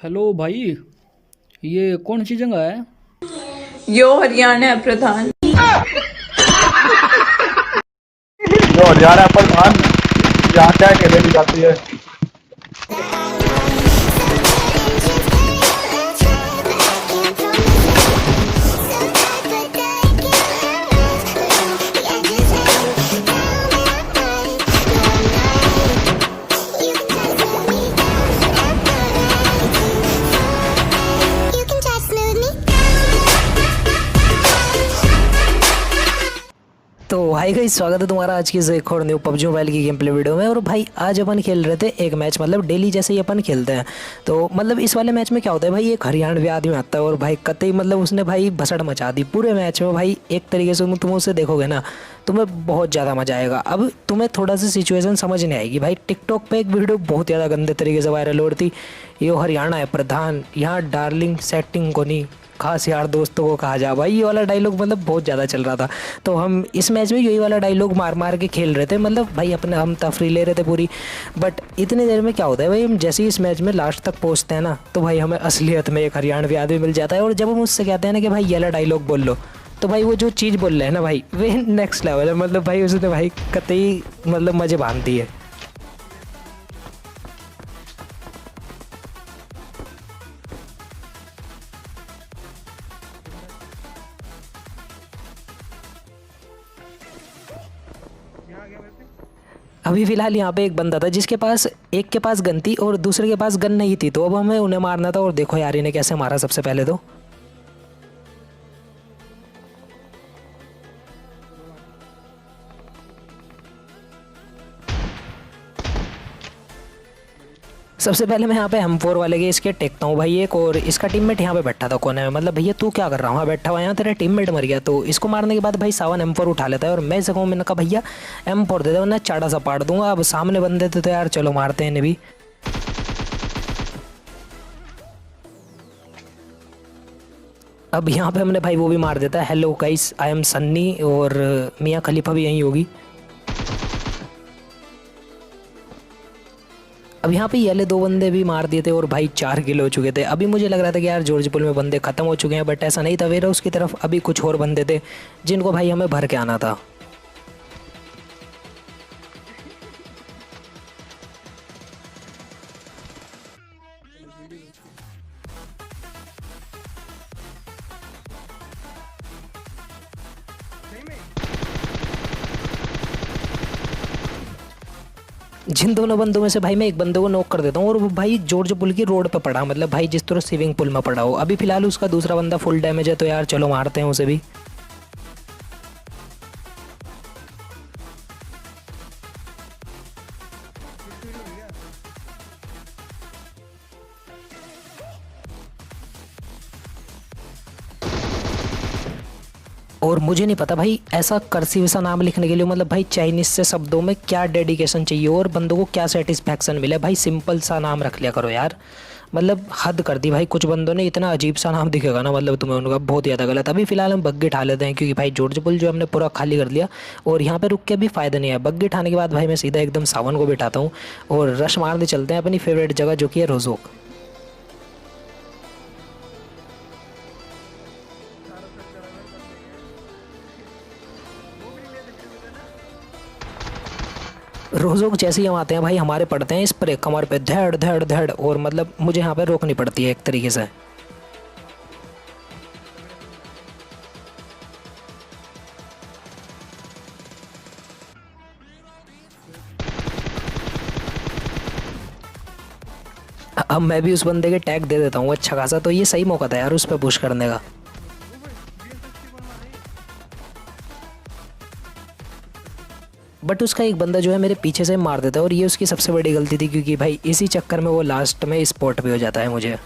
Hello भाई। ये कौन सी जगह है? यो हरियाणा है प्रधान। जो हरियाणा प्रधान यहाँ क्या अकेले भी जाती है। तो हाय गाइस, स्वागत है तुम्हारा आज की इस एक और न्यू पबजी मोबाइल की गेम प्ले वीडियो में। और भाई आज अपन खेल रहे थे एक मैच, मतलब डेली जैसे ही अपन खेलते हैं। तो मतलब इस वाले मैच में क्या होता है भाई, एक हरियाणवी आदमी आता है और भाई कतई मतलब उसने भाई भसड़ मचा दी पूरे मैच में। भाई एक तरीके से तुम उसे देखोगे ना, तुम्हें बहुत ज़्यादा मजा आएगा। अब तुम्हें थोड़ा सा सिचुएशन समझ नहीं आएगी भाई। टिकटॉक पे एक वीडियो बहुत ज़्यादा गंदे तरीके से वायरल हो रही थी। ये हरियाणा है प्रधान, यहाँ डार्लिंग सेटिंग को नहीं, खास यार दोस्तों को कहा जा। भाई ये वाला डायलॉग मतलब बहुत ज़्यादा चल रहा था। तो हम इस मैच में यही वाला डायलॉग मार मार के खेल रहे थे, मतलब भाई अपने हम तफरी ले रहे थे पूरी। बट इतनी देर में क्या होता है भाई, हम जैसे ही इस मैच में लास्ट तक पहुंचते हैं ना, तो भाई हमें असलियत में एक हरियाणवी आदमी मिल जाता है। और जब हम उससे कहते हैं ना कि भाई ये वाला डायलॉग बोल लो, तो भाई वो जो चीज़ बोल रहे हैं ना भाई, वे नेक्स्ट लेवल है। मतलब भाई उसने भाई कतई मतलब मज़े बांध दिए। अभी फ़िलहाल यहाँ पे एक बंदा था जिसके पास, एक के पास गन थी और दूसरे के पास गन नहीं थी। तो अब हमें उन्हें मारना था। और देखो यार इन्हें कैसे मारा सबसे पहले तो। सबसे पहले मैं यहाँ पे M4 वाले के इसके टेकता हूँ भाई एक, और इसका टीममेट यहाँ पे बैठा था कोने में। मतलब भैया तू क्या कर रहा हूँ, बैठा हुआ यहाँ, तेरा टीममेट मर गया। तो इसको मारने के बाद भाई सावन M4 उठा लेता है और मैं इसे कहूँ, मैंने कहा भैया M4 दे दे वरना चाड़ा सा पाड़ दूंगा। अब सामने बंदे थे तो यार चलो मारते हैं इन्हें भी। अब यहाँ पे हमने भाई वो भी मार देता है। Hello guys, I am Sunny, और मियाँ खलीफा भी यहीं होगी। अब यहाँ पे ये वाले दो बंदे भी मार दिए थे और भाई 4 किलो हो चुके थे। अभी मुझे लग रहा था कि यार जॉर्जपुल में बंदे खत्म हो चुके हैं, बट ऐसा नहीं था। वेरा उसकी तरफ अभी कुछ और बंदे थे जिनको भाई हमें भर के आना था। जिन दोनों बंदों में से भाई मैं एक बंदे को नॉक कर देता हूँ और वो भाई जॉर्ज पुल की रोड पे पड़ा, मतलब भाई जिस तरह स्विमिंग पूल में पड़ा हो। अभी फिलहाल उसका दूसरा बंदा फुल डैमेज है, तो यार चलो मारते हैं उसे भी। और मुझे नहीं पता भाई ऐसा कर्सिव सा नाम लिखने के लिए, मतलब भाई चाइनीज से शब्दों में क्या डेडिकेशन चाहिए और बंदों को क्या सेटिस्फैक्शन मिले। भाई सिंपल सा नाम रख लिया करो यार, मतलब हद कर दी भाई। कुछ बंदों ने इतना अजीब सा नाम दिखेगा ना, मतलब तुम्हें उनका बहुत ज़्यादा गलत। अभी फिलहाल हम बग्गी उठा लेते हैं क्योंकि भाई जॉर्ज पुल जो हमने पूरा खाली कर लिया और यहाँ पे रुक के भी फ़ायदा नहीं है। बग्गी उठाने के बाद भाई मैं सीधा एकदम सावन को बिठाता हूँ और रश मारने चलते हैं अपनी फेवरेट जगह जो कि है रोज़ोक। रोज़ोक जैसे ही हम आते हैं भाई हमारे पड़ते हैं स्प्रे कमर पे, धड़ धड़ धड़, और मतलब मुझे यहाँ पे रोकनी पड़ती है एक तरीके से। अब मैं भी उस बंदे के टैग दे देता हूँ अच्छा खासा। तो ये सही मौका था यार उस पर पुश करने का। बट उसका एक बंदा जो है मेरे पीछे से मार देता है और ये उसकी सबसे बड़ी गलती थी, क्योंकि भाई इसी चक्कर में वो लास्ट में स्पॉट भी हो जाता है मुझे।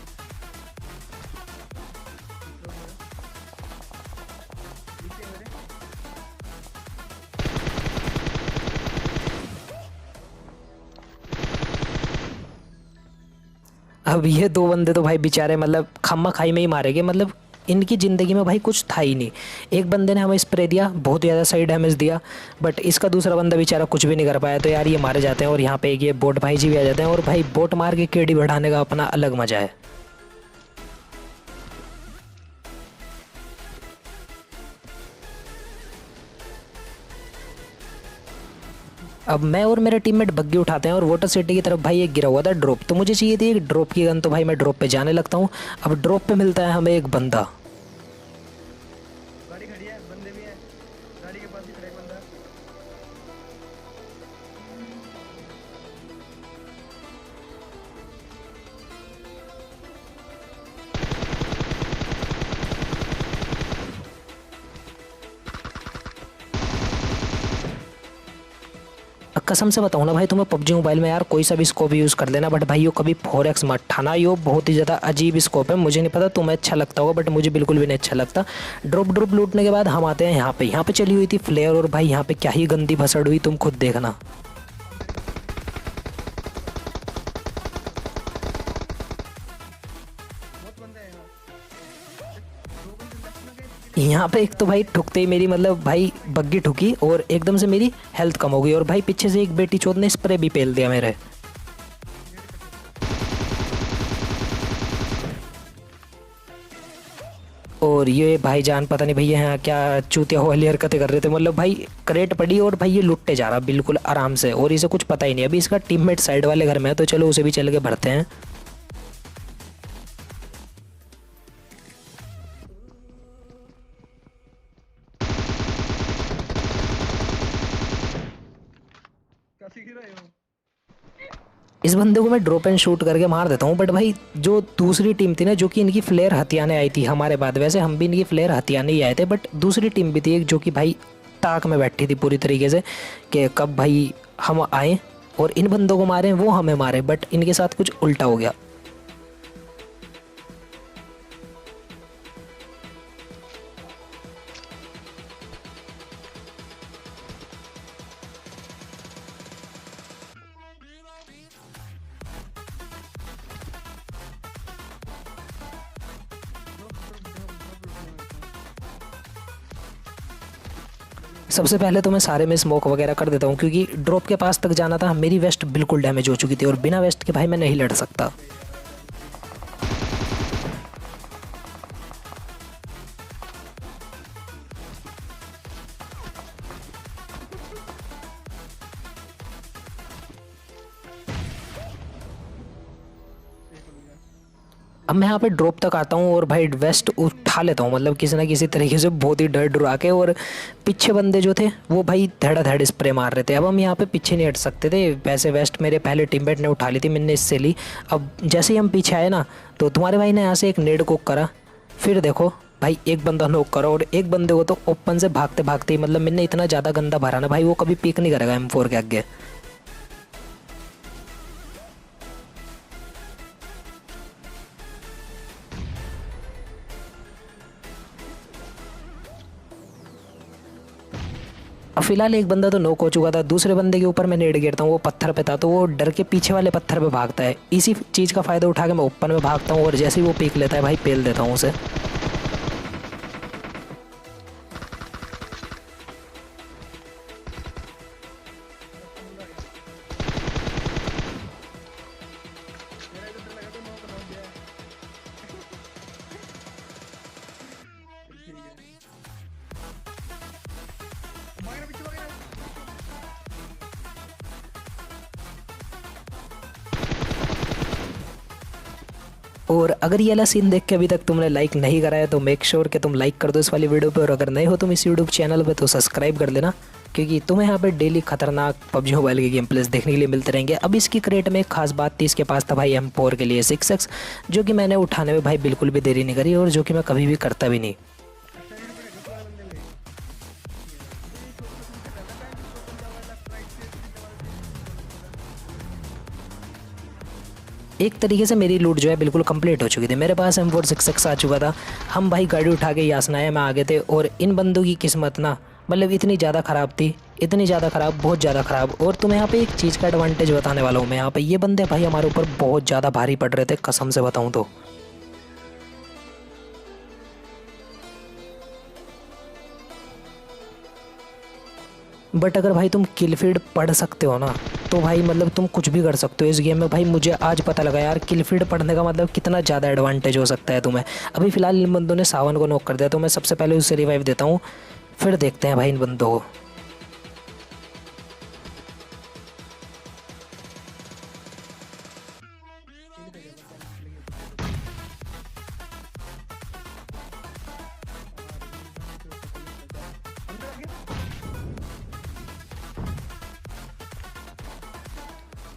अब ये दो बंदे तो भाई बेचारे मतलब खम्मा खाई में ही मारे गए, मतलब इनकी ज़िंदगी में भाई कुछ था ही नहीं। एक बंदे ने हमें स्प्रे दिया, बहुत ज़्यादा सही डैमेज दिया, बट इसका दूसरा बंदा बेचारा कुछ भी नहीं कर पाया। तो यार ये मारे जाते हैं और यहाँ पे एक ये बोट भाई जी भी आ जाते हैं और भाई बोट मार के केडी बढ़ाने का अपना अलग मज़ा है। अब मैं और मेरा टीममेट बग्गी उठाते हैं और वाटर सिटी की तरफ भाई एक गिरा हुआ था ड्रॉप, तो मुझे चाहिए थी एक ड्रॉप की गन, तो भाई मैं ड्रॉप पे जाने लगता हूँ। अब ड्रॉप पे मिलता है हमें एक बंदा। गाड़ी खड़ी है, बंदे भी हैं, गाड़ी के पास ही खड़ा है बंदा। कसम से बताऊँ ना भाई तुम्हें, पबजी मोबाइल में यार कोई सा भी स्कोप यूज़ कर लेना, बट भाई यो कभी 4x मत ठाना, यो बहुत ही ज़्यादा अजीब स्कोप है। मुझे नहीं पता तुम्हें अच्छा लगता होगा, बट मुझे बिल्कुल भी नहीं अच्छा लगता। ड्रॉप लूटने के बाद हम आते हैं यहाँ पे चली हुई थी फ्लेयर, और भाई यहाँ पे क्या ही गंदी भसड़ हुई, तुम खुद देखना। यहाँ पे एक तो भाई ठुकते ही मेरी मतलब भाई बग्गी ठुकी और एकदम से मेरी हेल्थ कम हो गई, और भाई पीछे से एक बेटी चोद ने स्प्रे भी पेल दिया मेरे। और ये भाईजान पता नहीं भैया यहाँ क्या चूतिया वाली हरकतें कर रहे थे, मतलब भाई करेट पड़ी और भाई ये लुटते जा रहा बिल्कुल आराम से, और इसे कुछ पता ही नहीं। अभी इसका टीममेट साइड वाले घर में है, तो चलो उसे भी चल के भरते हैं। कैसे गिरा है वो? इस बंदे को मैं ड्रॉप एंड शूट करके मार देता हूँ, बट भाई जो दूसरी टीम थी ना, जो कि इनकी फ्लेयर हथियाने आई थी हमारे बाद, वैसे हम भी इनकी फ्लेयर हथियाने ही आए थे, बट दूसरी टीम भी थी एक जो कि भाई ताक में बैठी थी पूरी तरीके से कि कब भाई हम आए और इन बंदों को मारें, वो हमें मारे, बट इनके साथ कुछ उल्टा हो गया। सबसे पहले तो मैं सारे में स्मोक वगैरह कर देता हूँ, क्योंकि ड्रॉप के पास तक जाना था। मेरी वेस्ट बिल्कुल डैमेज हो चुकी थी और बिना वेस्ट के भाई मैं नहीं लड़ सकता। अब मैं यहाँ पे ड्रॉप तक आता हूँ और भाई वेस्ट उठा लेता हूँ, मतलब किसी ना किसी तरीके से बहुत ही डर डरा के, और पीछे बंदे जो थे वो भाई धड़ स्प्रे मार रहे थे। अब हम यहाँ पे पीछे नहीं हट सकते थे, वैसे वेस्ट मेरे पहले टीममेट ने उठा ली थी, मैंने इससे ली। अब जैसे ही हम पीछे आए ना, तो तुम्हारे भाई ने यहाँ से एक नेड कुक करा, फिर देखो भाई एक बंदा नॉक करा, और एक बंदे को तो ओपन से भागते भागते ही मतलब मैंने इतना ज़्यादा गंदा भरा ना भाई, वो कभी पीक नहीं करेगा M4 के आगे। अब फिलहाल एक बंदा तो नॉक हो चुका था, दूसरे बंदे के ऊपर मैं नेड गिरता हूँ, वो पत्थर पे था, तो वो डर के पीछे वाले पत्थर पे भागता है। इसी चीज़ का फ़ायदा उठा के मैं ओपन में भागता हूँ, और जैसे ही वो पीक लेता है भाई पेल देता हूँ उसे। और अगर ये वाला सीन देख के अभी तक तुमने लाइक नहीं करा है तो मेक श्योर कि तुम लाइक कर दो इस वाली वीडियो पे, और अगर नए हो तुम इस यूट्यूब चैनल पे तो सब्सक्राइब कर लेना, क्योंकि तुम्हें यहाँ पे डेली खतरनाक पबजी मोबाइल के गेम प्लेस देखने के लिए मिलते रहेंगे। अब इसकी क्रेट में एक खास बात थी, इसके पास था भाई M4 के लिए 6x, जो कि मैंने उठाने में भाई बिल्कुल भी देरी नहीं करी, और जो कि मैं कभी भी करता भी नहीं। एक तरीके से मेरी लूट जो है बिल्कुल कंप्लीट हो चुकी थी। मेरे पास M4 6x आ चुका था, हम भाई गाड़ी उठा के यासनाया में आ गए थे, और इन बंदों की किस्मत ना मतलब इतनी ज़्यादा ख़राब थी, इतनी ज़्यादा ख़राब, बहुत ज़्यादा ख़राब। और तुम्हें यहाँ पे एक चीज़ का एडवांटेज बताने वाला हूँ मैं, यहाँ पे ये बंदे भाई हमारे ऊपर बहुत ज़्यादा भारी पड़ रहे थे, कसम से बताऊँ तो। बट अगर भाई तुम किल फीड पढ़ सकते हो ना, तो भाई मतलब तुम कुछ भी कर सकते हो इस गेम में। भाई मुझे आज पता लगा यार किल फीड पढ़ने का मतलब कितना ज़्यादा एडवांटेज हो सकता है तुम्हें। अभी फ़िलहाल इन बंदों ने सावन को नॉक कर दिया, तो मैं सबसे पहले उससे रिवाइव देता हूँ, फिर देखते हैं भाई इन बंदों को।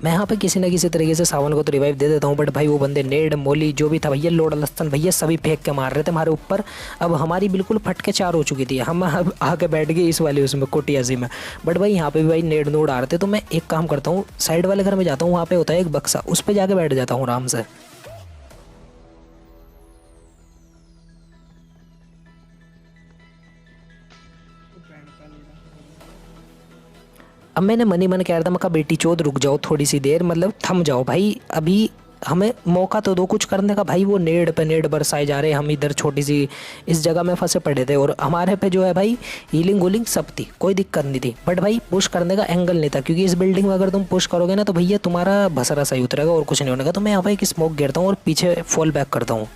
मैं यहाँ पे किसी न किसी तरीके से सावन को तो रिवाइव दे देता हूँ, बट भाई वो बंदे नेड मोली जो भी था भैया, लोड लस्तन भैया सभी फेंक के मार रहे थे हमारे ऊपर। अब हमारी बिल्कुल फटके 4 हो चुकी थी, हम अब आके बैठ गए इस वाले उसमें कोटियाजी में। बट भाई यहाँ पे भी भाई नेड नोड आ रहे थे, तो मैं एक काम करता हूँ, साइड वाले घर में जाता हूँ, वहाँ पे होता है एक बक्सा, उस पर जाके बैठ जाता हूँ आराम से। अब मैंने मनी मन कह रहा था, मैं कहा बेटी चोद रुक जाओ थोड़ी सी देर, मतलब थम जाओ भाई, अभी हमें मौका तो दो कुछ करने का। भाई वो नेड पे नेड बरसाए जा रहे, हम इधर छोटी सी इस जगह में फंसे पड़े थे, और हमारे पे जो है भाई हीलिंग वूलिंग सब थी, कोई दिक्कत नहीं थी। बट भाई पुश करने का एंगल नहीं था, क्योंकि इस बिल्डिंग में अगर तुम पुश करोगे ना तो भैया तुम्हारा भसरा सही उतरेगा और कुछ नहीं होने का। तो मैं यहाँ पे एक स्मोक गिरता हूँ और पीछे फॉल बैक करता हूँ।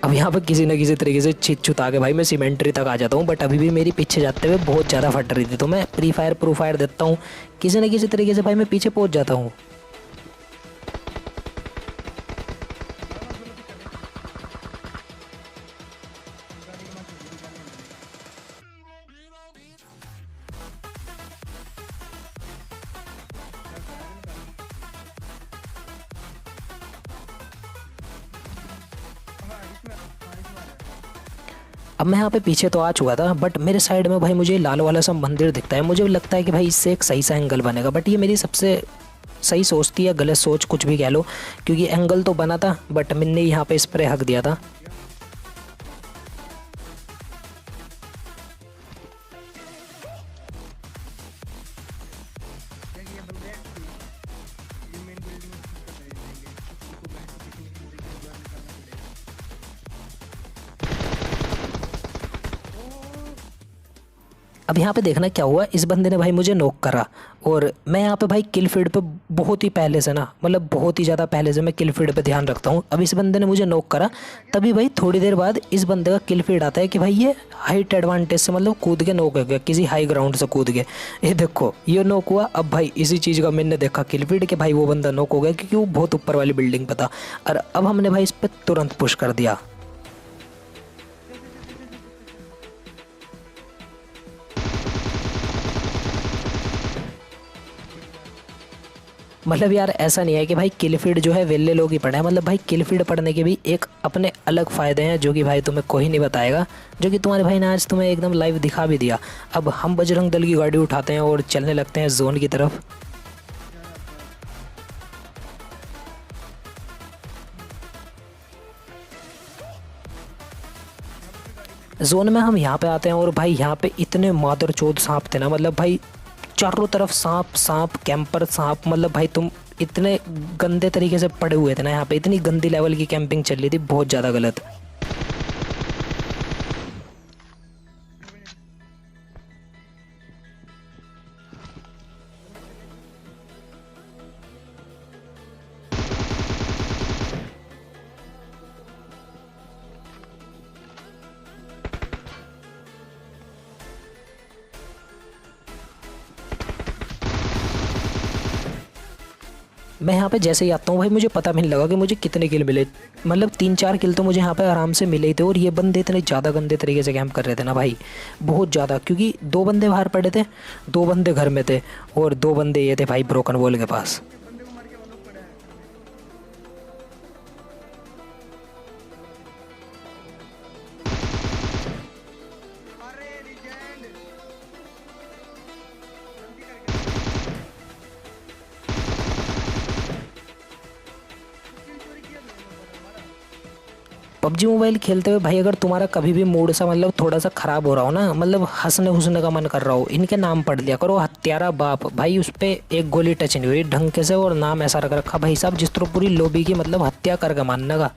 अब यहाँ पर किसी न किसी तरीके से छिछुता के भाई मैं सीमेंट्री तक आ जाता हूँ, बट अभी भी मेरी पीछे जाते हुए बहुत ज़्यादा फट रही थी, तो मैं प्री फायर प्रू फायर देता हूँ, किसी न किसी तरीके से भाई मैं पीछे पहुँच जाता हूँ। अब मैं यहाँ पे पीछे तो आ चुका था, बट मेरे साइड में भाई मुझे लाल वाला सा मंदिर दिखता है, मुझे लगता है कि भाई इससे एक सही सा एंगल बनेगा। बट ये मेरी सबसे सही सोच थी या गलत सोच, कुछ भी कह लो, क्योंकि एंगल तो बना था, बट मैंने यहाँ पे स्प्रे हक दिया था। अब यहाँ पे देखना क्या हुआ, इस बंदे ने भाई मुझे नॉक करा, और मैं यहाँ पे भाई किल फीड पे बहुत ही पहले से ना, मतलब बहुत ही ज़्यादा पहले से मैं किल फीड पे ध्यान रखता हूँ। अब इस बंदे ने मुझे नॉक करा, तभी भाई थोड़ी देर बाद इस बंदे का किल फीड आता है कि भाई ये हाइट एडवांटेज से मतलब कूद के नॉक हो गया, किसी हाई ग्राउंड से कूद के। ये देखो ये नॉक हुआ। अब भाई इसी चीज़ का मैंने देखा किल फीड कि भाई वो बंदा नॉक हो गया, क्योंकि वो बहुत ऊपर वाली बिल्डिंग पर था। और अब हमने भाई इस पर तुरंत पुश कर दिया। मतलब यार ऐसा नहीं है कि भाई किल फीड जो है वेले लोग ही पढ़े हैं, मतलब भाई किल फीड पढ़ने के भी एक अपने अलग फ़ायदे हैं, जो कि भाई तुम्हें कोई नहीं बताएगा, जो कि तुम्हारे भाई ने आज तुम्हें एकदम लाइव दिखा भी दिया। अब हम बजरंग दल की गाड़ी उठाते हैं और चलने लगते हैं जोन की तरफ। जोन में हम यहाँ पे आते हैं, और भाई यहाँ पे इतने मादरचोद सांप थे ना, मतलब भाई चारों तरफ सांप सांप कैंपर सांप, मतलब भाई तुम इतने गंदे तरीके से पड़े हुए थे ना यहाँ पे, इतनी गंदी लेवल की कैंपिंग चल रही थी, बहुत ज़्यादा गलत। मैं यहाँ पे जैसे ही आता हूँ भाई मुझे पता भी नहीं लगा कि मुझे कितने किल मिले, मतलब 3-4 किल तो मुझे यहाँ पे आराम से मिले ही थे। और ये बंदे इतने ज़्यादा गंदे तरीके से कैंप कर रहे थे ना भाई, बहुत ज़्यादा, क्योंकि 2 बंदे बाहर पड़े थे, 2 बंदे घर में थे, और 2 बंदे ये थे भाई ब्रोकन वॉल के पास। पबजी मोबाइल खेलते हुए भाई अगर तुम्हारा कभी भी मूड सा मतलब थोड़ा सा ख़राब हो रहा हो ना, मतलब हंसने हुसने का मन कर रहा हो, इनके नाम पढ़ लिया करो, हत्यारा बाप। भाई उस पर एक गोली टच नहीं हुई ढंग से, और नाम ऐसा रख रखा भाई साहब जिस तरह पूरी लोबी की मतलब हत्या करके मानने का।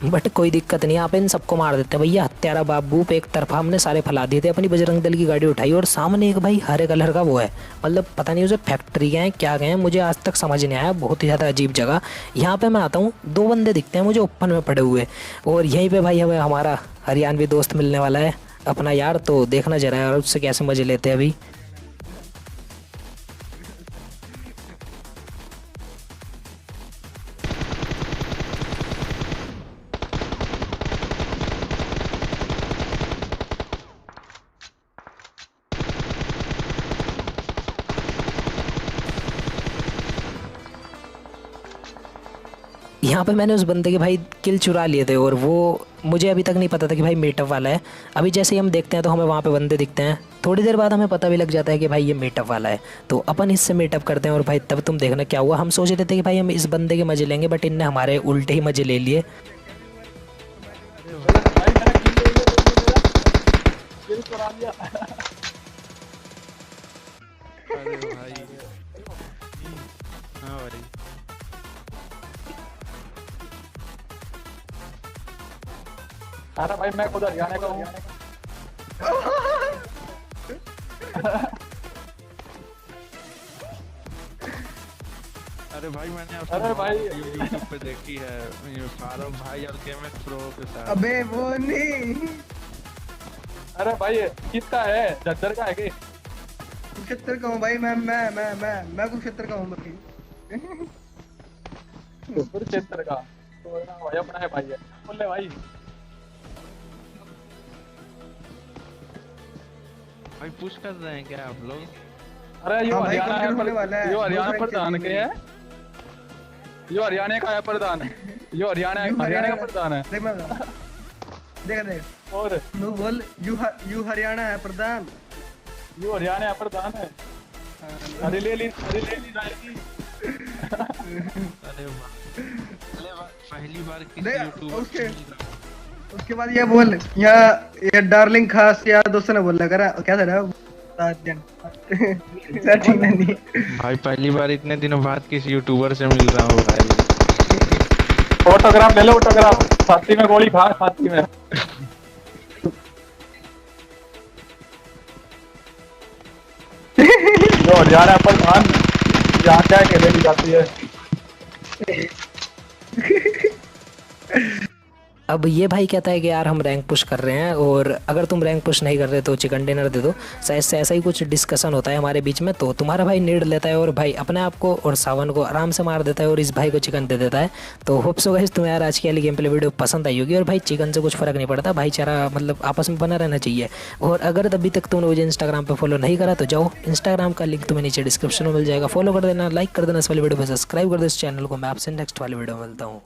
बट कोई दिक्कत नहीं, आप इन सबको मार देते हैं भैया। हत्यारा बाबू पे एक तरफा हमने सारे फैला दिए थे, अपनी बजरंग दल की गाड़ी उठाई और सामने एक भाई हरे कलर का वो है, मतलब पता नहीं उसे फैक्ट्री गए हैं क्या गए हैं, मुझे आज तक समझ नहीं आया। बहुत ही ज़्यादा अजीब जगह। यहाँ पे मैं आता हूँ, 2 बंदे दिखते हैं मुझे ओपन में पड़े हुए, और यहीं पे भाई हमें हमारा हरियाणवी दोस्त मिलने वाला है अपना यार। तो देखना जरा यार उससे कैसे मजे लेते हैं अभी। यहाँ पे मैंने उस बंदे के भाई किल चुरा लिए थे, और वो मुझे अभी तक नहीं पता था कि भाई मीटअप वाला है। अभी जैसे ही हम देखते हैं तो हमें वहाँ पे बंदे दिखते हैं, थोड़ी देर बाद हमें पता भी लग जाता है कि भाई ये मीटअप वाला है। तो अपन इससे मीटअप करते हैं, और भाई तब तुम देखना क्या हुआ। हम सोच रहे थे कि भाई हम इस बंदे के मजे लेंगे, बट इनने हमारे उल्टे ही मजे ले लिए। भाई मैंने किल करा लिया। अरे भाई हाँ भाई अरे भाई मैं खुद हरियाणा का हूँ। अरे भाई मैंने अरे भाई यूट्यूब पे देखी है ये फारूक भाई और केएमएक्स प्रो के साथ। अबे वो नहीं, अरे भाई किसका है, जज्जर का है कि कुरुक्षेत्र का हूँ भाई। मैं कुरुक्षेत्र का हूँ भाई। कुरुक्षेत्र का तो ना भाई अपना है भाई है। बोल ले भाई। भाई पुश कर रहे हैं क्या आप लोग? अरे यो हाँ भाई, हरियाणा है कंप्लीट होने वाला है। यो हरियाणा बहुत प्रधान सारी के है। यो हरियाणा का है प्रधान। यो हरियाणा हरियाणा का प्रधान है। देख मैं देख और नो बोल, यू हरियाणा है प्रधान। यो हरियाणा का प्रधान है। अरे ले ली जाएगी। अरे वाह पहली बार किसी देख, यूट्यूबर उसके बाद ये बोल, यहाँ ये डार्लिंग खास यार दोस्तों ने बोला करा क्या था ना नहीं। भाई पहली बार इतने दिनों बाद किसी यूट्यूबर से मिल रहा हूँ भाई। ऑटोग्राफ ले लो, ऑटोग्राफ। छाती में गोली खा, छाती में। जो हरियाणा प्रधान यहाँ क्या खेले दी जाती है। अब ये भाई कहता है कि यार हम रैंक पुश कर रहे हैं, और अगर तुम रैंक पुश नहीं कर रहे तो चिकन डिनर दे दो। शायद से ऐसा ही कुछ डिस्कशन होता है हमारे बीच में। तो तुम्हारा भाई नीड लेता है और भाई अपने आप को और सावन को आराम से मार देता है, और इस भाई को चिकन दे देता है। तो होप सो गाइस तुम्हें यार आज की वाली गेम प्ले वीडियो पसंद आई होगी, और भाई चिकन से कुछ फर्क नहीं पड़ता, भाईचारा मतलब आपस में बना रहना चाहिए। और अगर अभी तक तुमने मुझे इंस्टाग्राम पर फॉलो नहीं करा तो जाओ, इंस्टाग्राम का लिंक तुम्हें नीचे डिस्क्रिप्शन में मिल जाएगा, फॉलो कर देना, लाइक कर देना इस वाली वीडियो पर, सब्सक्राइब कर दो इस चैनल को। मैं आपसे नेक्स्ट वाली वीडियो में मिलता हूँ।